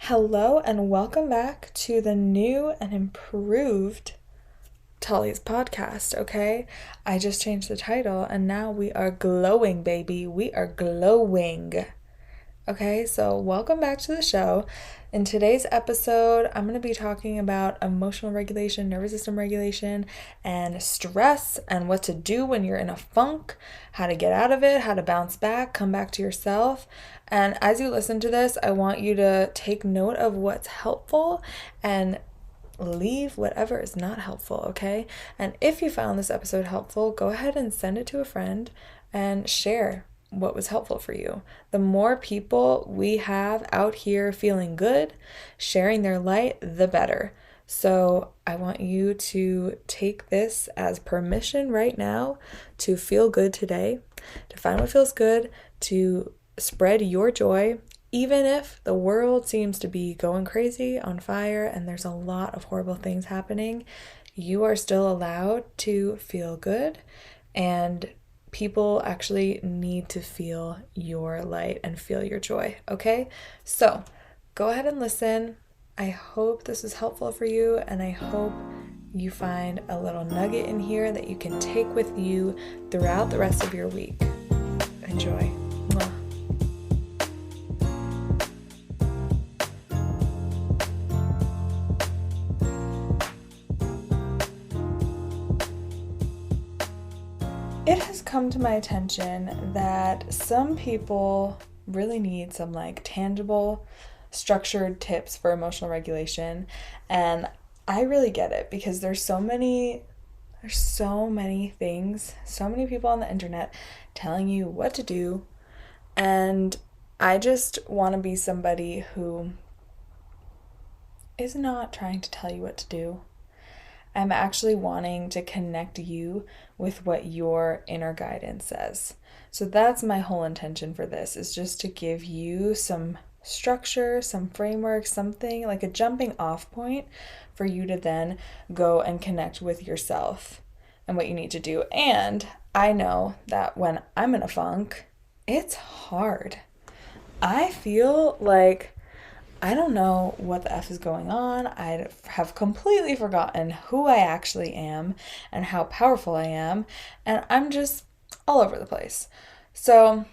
Hello and welcome back to the new and improved Tully's podcast, okay? I just changed the title and now we are glowing, baby. We are glowing. Okay, so welcome back to the show. In today's episode, I'm going to be talking about emotional regulation, nervous system regulation, and stress, and what to do when you're in a funk, how to get out of it, how to bounce back, come back to yourself. And as you listen to this, I want you to take note of what's helpful and leave whatever is not helpful, okay? And if you found this episode helpful, go ahead and send it to a friend and share what was helpful for you. The more people we have out here feeling good, sharing their light, the better. So I want you to take this as permission right now to feel good today, to find what feels good, to spread your joy, even if the world seems to be going crazy, on fire, and there's a lot of horrible things happening. You are still allowed to feel good, and people actually need to feel your light and feel your joy, okay? So go ahead and listen. I hope this is helpful for you, and I hope you find a little nugget in here that you can take with you throughout the rest of your week. Enjoy. Mwah. It has come to my attention that some people really need some tangible, structured tips for emotional regulation, and I really get it because there's so many things, so many people on the internet telling you what to do, and I just want to be somebody who is not trying to tell you what to do. I'm actually wanting to connect you with what your inner guidance says. So that's my whole intention for this, is just to give you some structure, some framework, something like a jumping off point for you to then go and connect with yourself and what you need to do. And I know that when I'm in a funk, it's hard. I feel like I don't know what the F is going on. I have completely forgotten who I actually am and how powerful I am, and I'm just all over the place. So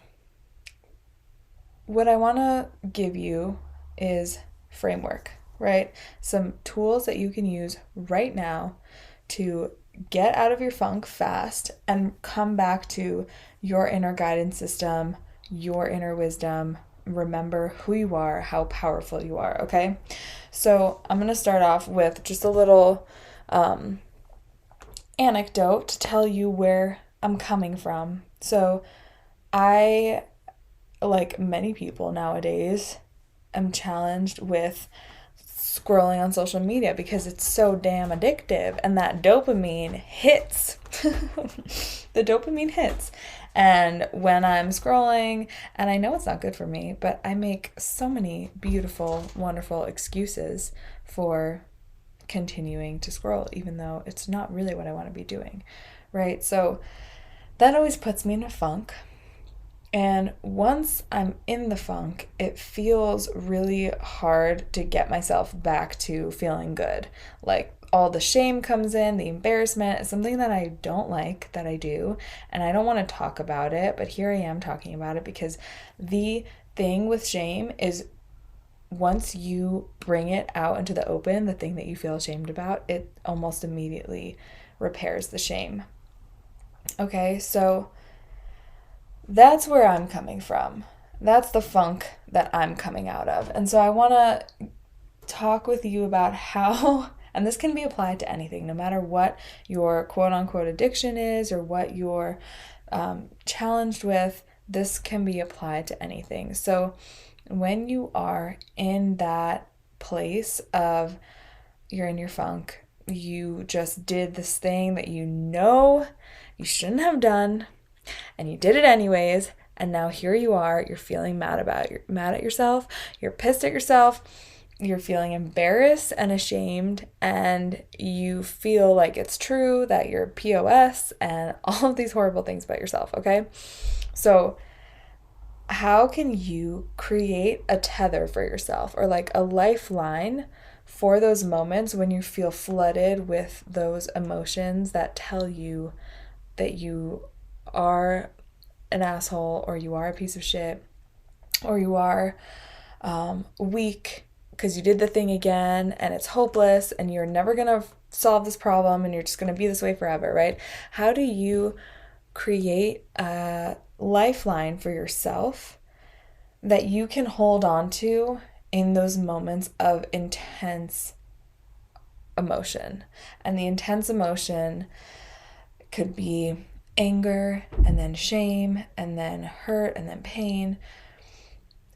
what I want to give you is framework, right? Some tools that you can use right now to get out of your funk fast and come back to your inner guidance system, your inner wisdom. Remember who you are, how powerful you are, okay? So I'm going to start off with just a little anecdote to tell you where I'm coming from. So I, like many people nowadays, am challenged with scrolling on social media because it's so damn addictive, and that dopamine hits. The dopamine hits. And when I'm scrolling, and I know it's not good for me, but I make so many beautiful, wonderful excuses for continuing to scroll, even though it's not really what I want to be doing, right? So that always puts me in a funk. And once I'm in the funk, it feels really hard to get myself back to feeling good. Like all the shame comes in, the embarrassment. It's something that I don't like that I do, and I don't want to talk about it, but here I am talking about it because the thing with shame is once you bring it out into the open, the thing that you feel ashamed about, it almost immediately repairs the shame. Okay, so that's where I'm coming from. That's the funk that I'm coming out of. And so I want to talk with you about how, and this can be applied to anything, no matter what your quote unquote addiction is or what you're challenged with, this can be applied to anything. So when you are in that place of you're in your funk, you just did this thing that you know you shouldn't have done, and you did it anyways, and now here you are, you're feeling you're mad at yourself, you're pissed at yourself, you're feeling embarrassed and ashamed, and you feel like it's true that you're POS and all of these horrible things about yourself, okay? So how can you create a tether for yourself or like a lifeline for those moments when you feel flooded with those emotions that tell you that you are an asshole or you are a piece of shit or you are weak because you did the thing again and it's hopeless and you're never going to solve this problem and you're just going to be this way forever, right? How do you create a lifeline for yourself that you can hold on to in those moments of intense emotion? And the intense emotion could be anger and then shame and then hurt and then pain.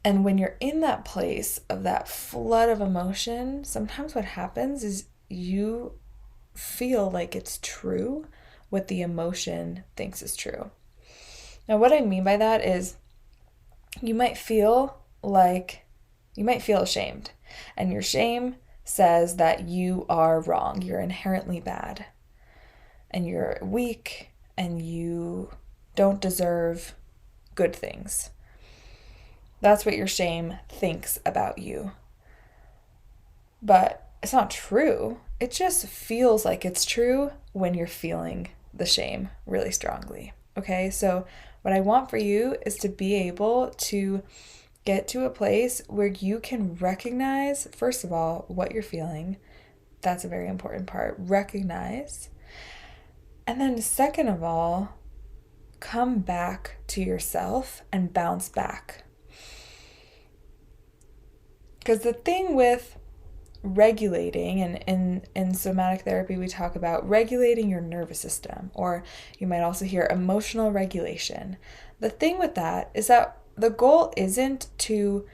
And when you're in that place of that flood of emotion, sometimes what happens is you feel like it's true what the emotion thinks is true. Now, what I mean by that is you might feel ashamed, and your shame says that you are wrong, you're inherently bad, and you're weak, and you don't deserve good things. That's what your shame thinks about you. But it's not true. It just feels like it's true when you're feeling the shame really strongly. Okay, so what I want for you is to be able to get to a place where you can recognize, first of all, what you're feeling. That's a very important part. Recognize. And then, second of all, come back to yourself and bounce back. Because the thing with regulating, and in somatic therapy we talk about regulating your nervous system, or you might also hear emotional regulation. The thing with that is that the goal isn't to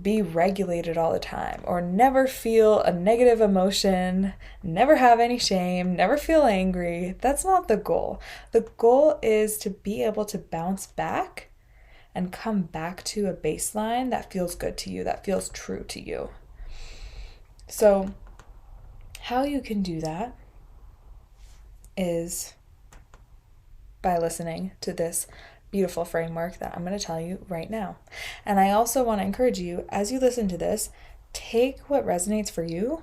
be regulated all the time or never feel a negative emotion, never have any shame, never feel angry. That's not the goal. The goal is to be able to bounce back and come back to a baseline that feels good to you, that feels true to you. So, how you can do that is by listening to this beautiful framework that I'm going to tell you right now. And I also want to encourage you, as you listen to this, take what resonates for you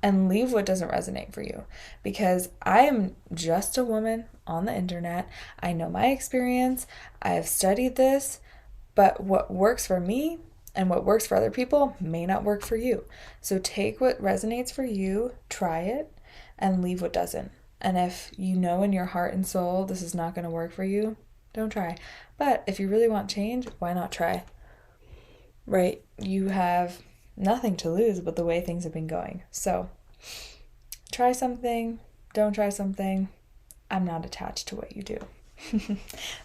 and leave what doesn't resonate for you. Because I am just a woman on the internet. I know my experience. I have studied this. But what works for me and what works for other people may not work for you. So take what resonates for you, try it, and leave what doesn't. And if you know in your heart and soul this is not going to work for you, don't try. But if you really want change, why not try? Right? You have nothing to lose but the way things have been going. So try something, don't try something. I'm not attached to what you do.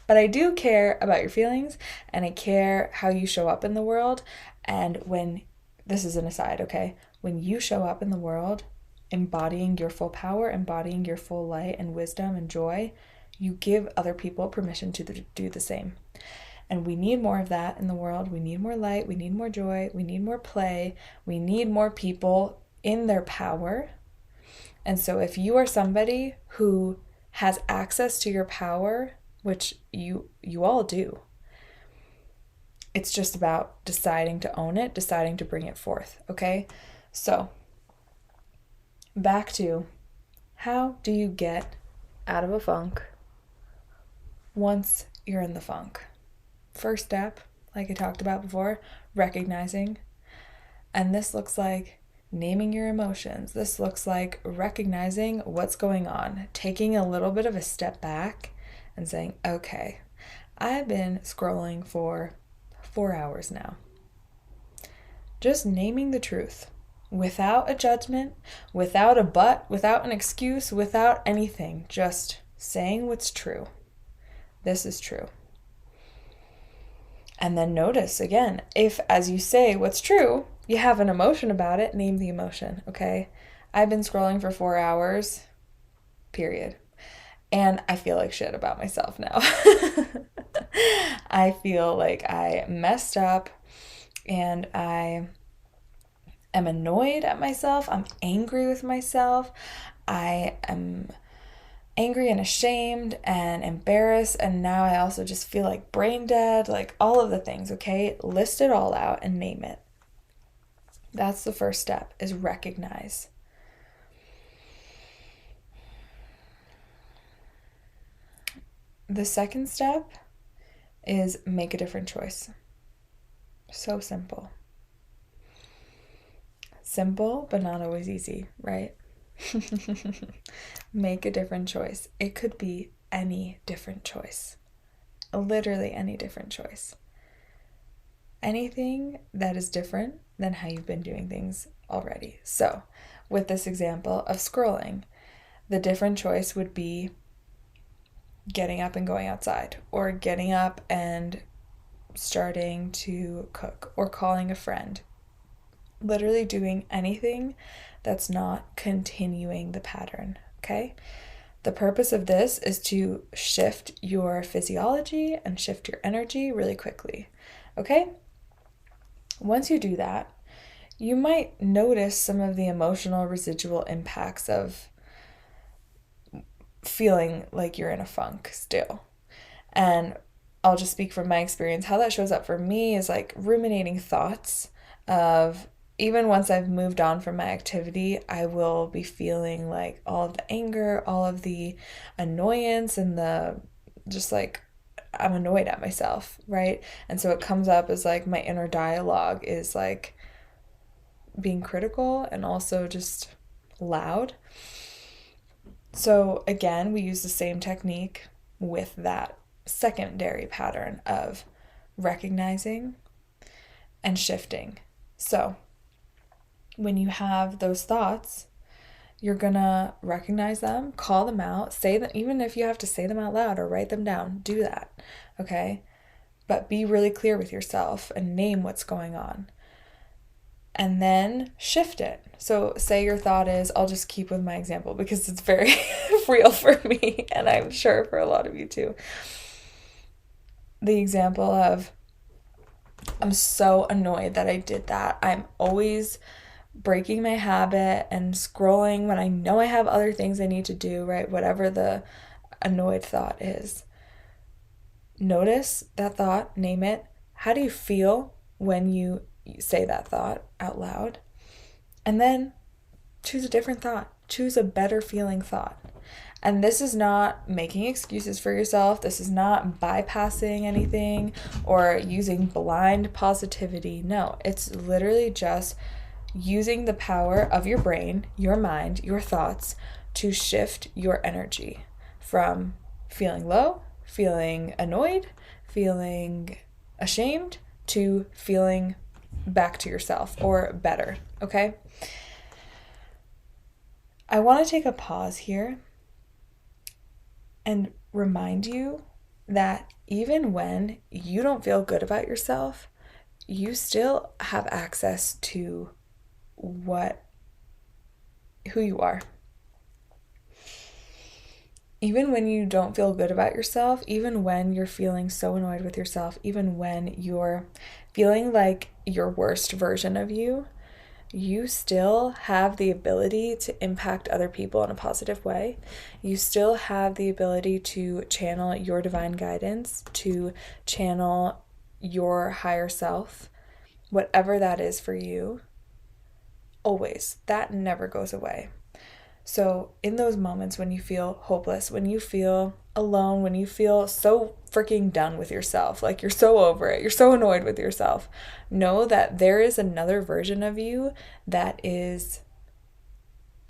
But I do care about your feelings, and I care how you show up in the world. And when, this is an aside, okay? When you show up in the world embodying your full power, embodying your full light and wisdom and joy, you give other people permission to do the same. And we need more of that in the world. We need more light, we need more joy, we need more play, we need more people in their power. And so if you are somebody who has access to your power, which you all do, it's just about deciding to own it, deciding to bring it forth, okay? So, back to, how do you get out of a funk once you're in the funk? First step, like I talked about before, recognizing. And this looks like naming your emotions. This looks like recognizing what's going on, taking a little bit of a step back and saying, okay, I've been scrolling for 4 hours now. Just naming the truth without a judgment, without a but, without an excuse, without anything. Just saying what's true. This is true. And then notice again, if as you say what's true, you have an emotion about it, name the emotion, okay? I've been scrolling for 4 hours, period. And I feel like shit about myself now. I feel like I messed up and I am annoyed at myself. I'm angry with myself. I am angry and ashamed and embarrassed, and now I also just feel like brain dead, like all of the things, okay? List it all out and name it. That's the first step, is recognize. The second step is make a different choice. So simple. Simple, but not always easy, right? Make a different choice. It could be any different choice. Literally any different choice. Anything that is different than how you've been doing things already. So, with this example of scrolling, the different choice would be getting up and going outside, or getting up and starting to cook, or calling a friend. Literally doing anything that's not continuing the pattern, okay? The purpose of this is to shift your physiology and shift your energy really quickly, okay? Once you do that, you might notice some of the emotional residual impacts of feeling like you're in a funk still. And I'll just speak from my experience. How that shows up for me is like ruminating thoughts of, even once I've moved on from my activity, I will be feeling like all of the anger, all of the annoyance, and the just like I'm annoyed at myself, right? And so it comes up as like my inner dialogue is like being critical and also just loud. So again, we use the same technique with that secondary pattern of recognizing and shifting. So when you have those thoughts, you're gonna recognize them, call them out, say them, even if you have to say them out loud or write them down, do that, okay? But be really clear with yourself and name what's going on. And then shift it. So say your thought is, I'll just keep with my example because it's very real for me, and I'm sure for a lot of you too. The example of, I'm so annoyed that I did that. I'm always breaking my habit and scrolling when I know I have other things I need to do, right? Whatever the annoyed thought is. Notice that thought, name it. How do you feel when you say that thought out loud? And then choose a different thought. Choose a better feeling thought. And this is not making excuses for yourself. This is not bypassing anything or using blind positivity. No, it's literally just using the power of your brain, your mind, your thoughts to shift your energy from feeling low, feeling annoyed, feeling ashamed, to feeling back to yourself or better, okay? I want to take a pause here and remind you that even when you don't feel good about yourself, you still have access to who you are. Even when you don't feel good about yourself, even when you're feeling so annoyed with yourself, even when you're feeling like your worst version of you, you still have the ability to impact other people in a positive way. You still have the ability to channel your divine guidance, to channel your higher self, whatever that is for you. Always. That never goes away. So in those moments when you feel hopeless, when you feel alone, when you feel so freaking done with yourself, like you're so over it, you're so annoyed with yourself, know that there is another version of you that is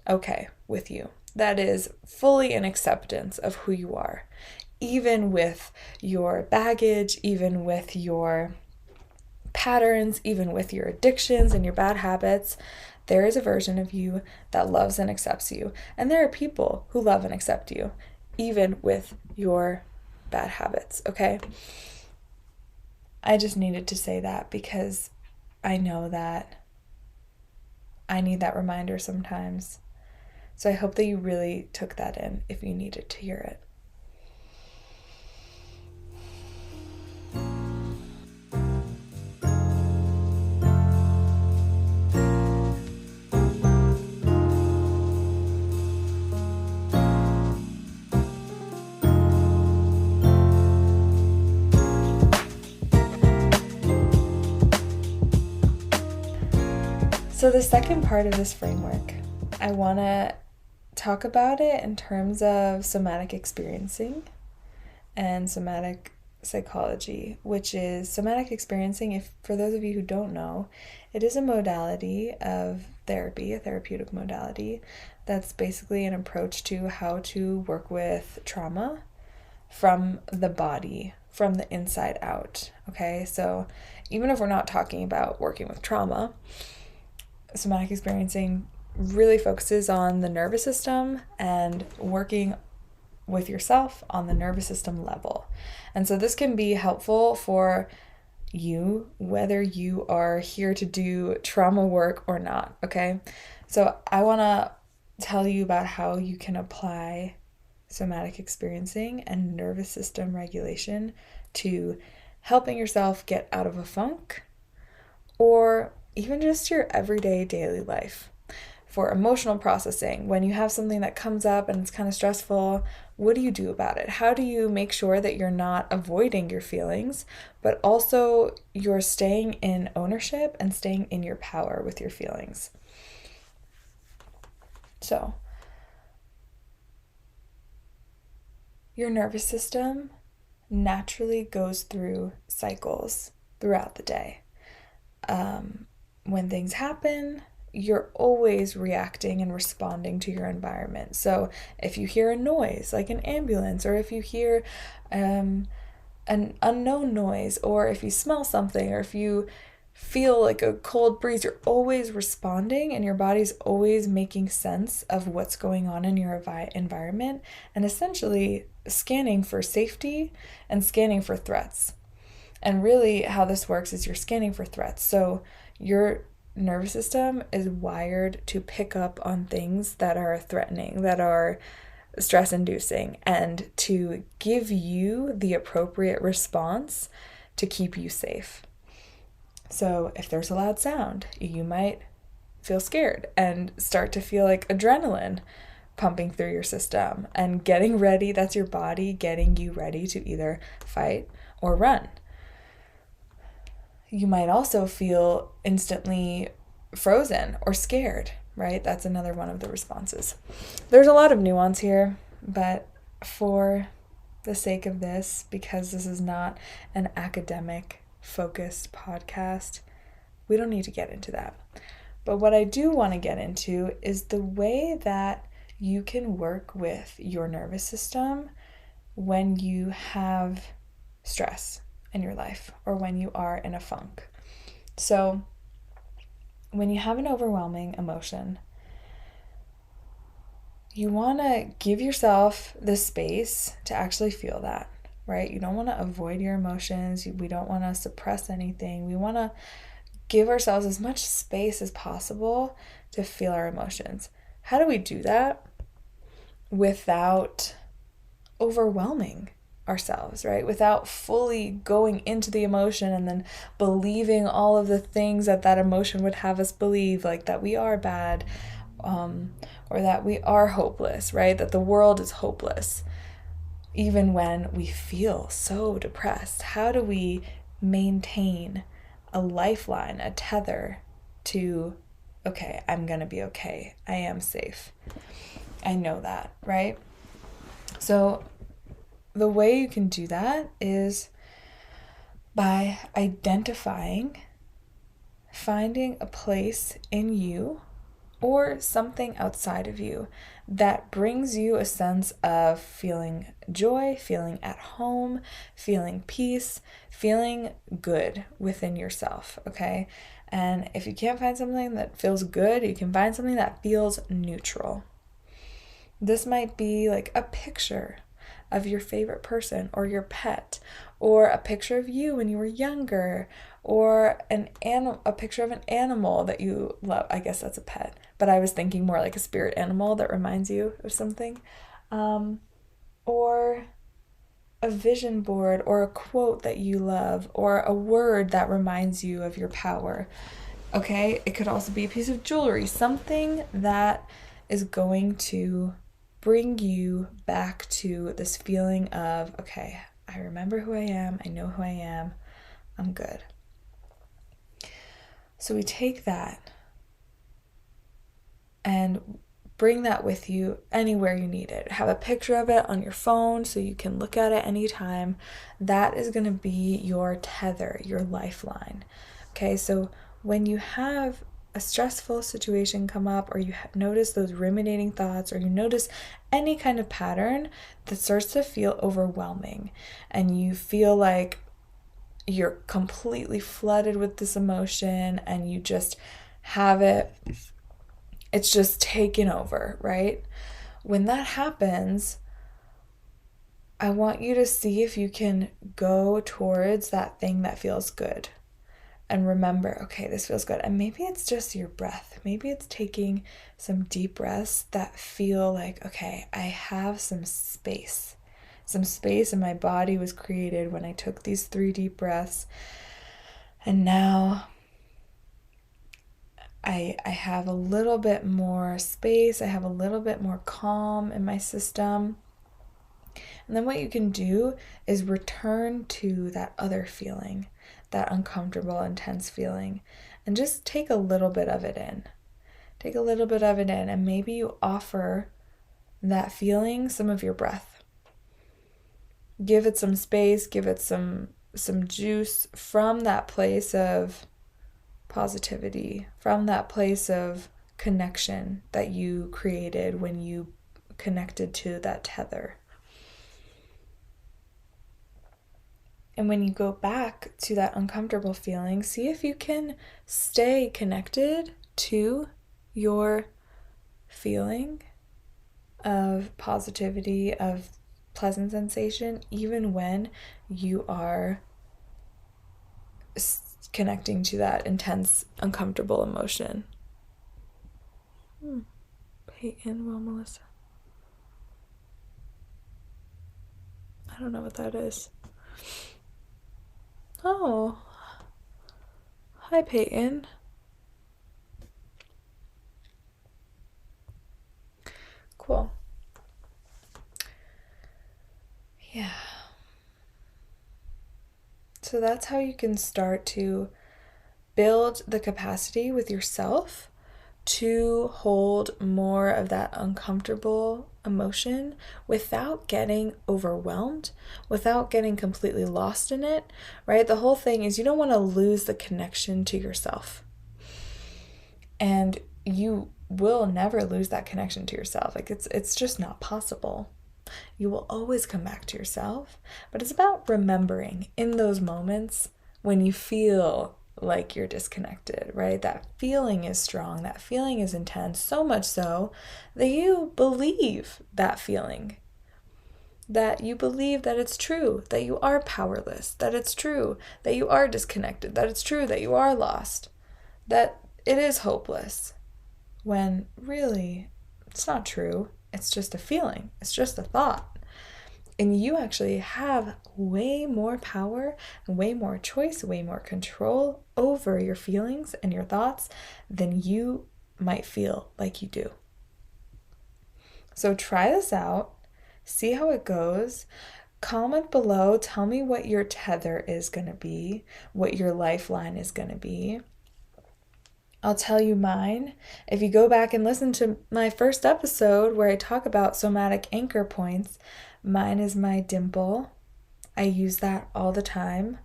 okay with you, that is fully in acceptance of who you are, even with your baggage, even with your patterns, even with your addictions and your bad habits. There is a version of you that loves and accepts you. And there are people who love and accept you, even with your bad habits, okay? I just needed to say that because I know that I need that reminder sometimes. So I hope that you really took that in if you needed to hear it. So the second part of this framework, I want to talk about it in terms of somatic experiencing and somatic psychology, which is somatic experiencing. If for those of you who don't know, it is a modality of therapy, a therapeutic modality that's basically an approach to how to work with trauma from the body, from the inside out. Okay, so even if we're not talking about working with trauma, somatic experiencing really focuses on the nervous system and working with yourself on the nervous system level. And so this can be helpful for you, whether you are here to do trauma work or not, okay? So I want to tell you about how you can apply somatic experiencing and nervous system regulation to helping yourself get out of a funk or even just your everyday daily life. For emotional processing, when you have something that comes up and it's kind of stressful, what do you do about it? How do you make sure that you're not avoiding your feelings, but also you're staying in ownership and staying in your power with your feelings? So, your nervous system naturally goes through cycles throughout the day. When things happen, you're always reacting and responding to your environment. So if you hear a noise like an ambulance, or if you hear an unknown noise, or if you smell something, or if you feel like a cold breeze, you're always responding and your body's always making sense of what's going on in your environment and essentially scanning for safety and scanning for threats. And really how this works is you're scanning for threats. So your nervous system is wired to pick up on things that are threatening, that are stress-inducing, and to give you the appropriate response to keep you safe. So if there's a loud sound, you might feel scared and start to feel like adrenaline pumping through your system and getting ready. That's your body getting you ready to either fight or run. You might also feel instantly frozen or scared, right? That's another one of the responses. There's a lot of nuance here, but for the sake of this, because this is not an academic focused podcast, we don't need to get into that. But what I do want to get into is the way that you can work with your nervous system when you have stress in your life or when you are in a funk. So when you have an overwhelming emotion, you want to give yourself the space to actually feel that, right? You don't want to avoid your emotions. We don't want to suppress anything. We want to give ourselves as much space as possible to feel our emotions. How do we do that without overwhelming ourselves, right? Without fully going into the emotion and then believing all of the things that that emotion would have us believe, like that we are bad, or that we are hopeless, right? That the world is hopeless, even when we feel so depressed. How do we maintain a lifeline, a tether to, okay, I'm gonna be okay. I am safe. I know that, right? So the way you can do that is by identifying, finding a place in you or something outside of you that brings you a sense of feeling joy, feeling at home, feeling peace, feeling good within yourself, okay? And if you can't find something that feels good, you can find something that feels neutral. This might be like a picture of your favorite person or your pet, or a picture of you when you were younger, or a picture of an animal that you love. I guess that's a pet, but I was thinking more like a spirit animal that reminds you of something, or a vision board, or a quote that you love, or a word that reminds you of your power. Okay, it could also be a piece of jewelry, something that is going to bring you back to this feeling of, okay, I remember who I am, I know who I am, I'm good. So we take that and bring that with you anywhere you need it. Have a picture of it on your phone so you can look at it anytime. That is going to be your tether, your lifeline. Okay, so when you have a stressful situation come up, or you notice those ruminating thoughts, or you notice any kind of pattern that starts to feel overwhelming, and you feel like you're completely flooded with this emotion and you just have it, it's just taken over, right? When that happens, I want you to see if you can go towards that thing that feels good. And remember, okay, this feels good. And maybe it's just your breath. Maybe it's taking some deep breaths that feel like, okay, I have some space. Some space, and my body was created when I took these 3 deep breaths. And now I have a little bit more space. I have a little bit more calm in my system. And then what you can do is return to that other feeling, that uncomfortable, intense feeling, and just take a little bit of it in. Take a little bit of it in, and maybe you offer that feeling some of your breath. Give it some space, give it some juice from that place of positivity, from that place of connection that you created when you connected to that tether. And when you go back to that uncomfortable feeling, see if you can stay connected to your feeling of positivity, of pleasant sensation, even when you are connecting to that intense, uncomfortable emotion. Peyton, well, Melissa. I don't know what that is. Oh. Hi, Peyton. Cool. Yeah. So that's how you can start to build the capacity with yourself to hold more of that uncomfortable emotion without getting overwhelmed, without getting completely lost in it, right? The whole thing is you don't want to lose the connection to yourself. And you will never lose that connection to yourself. Like it's just not possible. You will always come back to yourself, but it's about remembering in those moments when you feel like you're disconnected, right? That feeling is strong, that feeling is intense, so much so that you believe that feeling, that you believe that it's true, that you are powerless, that it's true, that you are disconnected, that it's true, that you are lost, that it is hopeless, when really it's not true. It's just a feeling, it's just a thought. And you actually have way more power, way more choice, way more control over your feelings and your thoughts than you might feel like you do. So try this out, see how it goes. Comment below, tell me what your tether is going to be, what your lifeline is going to be. I'll tell you mine. If you go back and listen to my first episode where I talk about somatic anchor points, mine is my dimple. I use that all the time.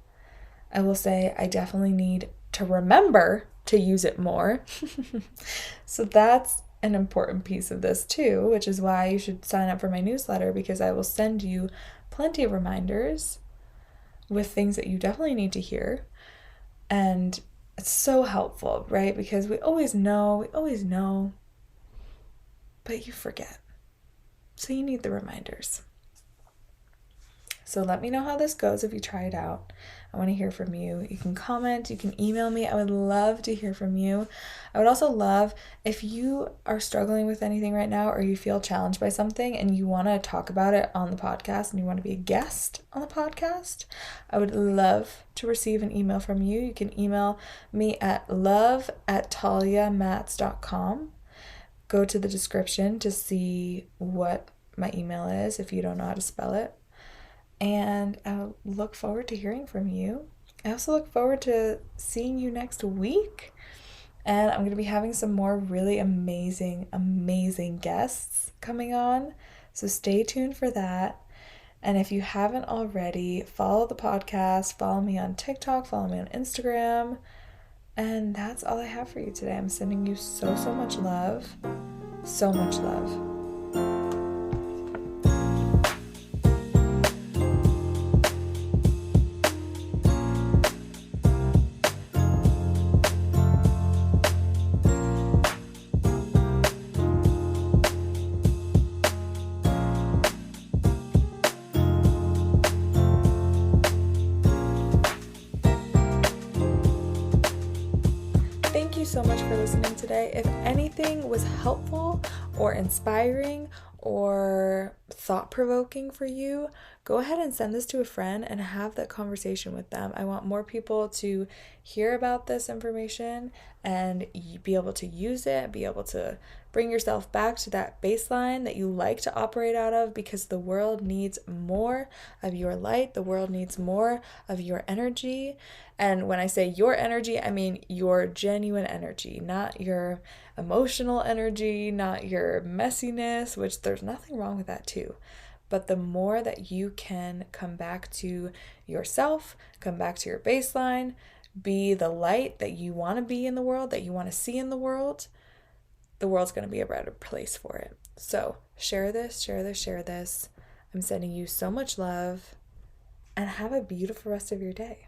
I will say I definitely need to remember to use it more. So that's an important piece of this too, which is why you should sign up for my newsletter, because I will send you plenty of reminders with things that you definitely need to hear. And it's so helpful, right? Because we always know, but you forget. So you need the reminders. So let me know how this goes if you try it out. I want to hear from you. You can comment, you can email me. I would love to hear from you. I would also love if you are struggling with anything right now, or you feel challenged by something and you want to talk about it on the podcast and you want to be a guest on the podcast, I would love to receive an email from you. You can email me at love@taliamatz.com. Go to the description to see what my email is if you don't know how to spell it. And I look forward to hearing from you. I also look forward to seeing you next week. And I'm going to be having some more really amazing, amazing guests coming on. So stay tuned for that. And if you haven't already, follow the podcast, follow me on TikTok, follow me on Instagram. And that's all I have for you today. I'm sending you so, so much love. So much love. Thank you so much for listening today. If anything was helpful or inspiring or thought-provoking for you, go ahead and send this to a friend and have that conversation with them. I want more people to hear about this information and be able to use it, be able to bring yourself back to that baseline that you like to operate out of, because the world needs more of your light. The world needs more of your energy. And when I say your energy, I mean your genuine energy, not your emotional energy, not your messiness, which there's nothing wrong with that too. But the more that you can come back to yourself, come back to your baseline, be the light that you want to be in the world, that you want to see in the world's going to be a better place for it. So share this, share this, share this. I'm sending you so much love, and have a beautiful rest of your day.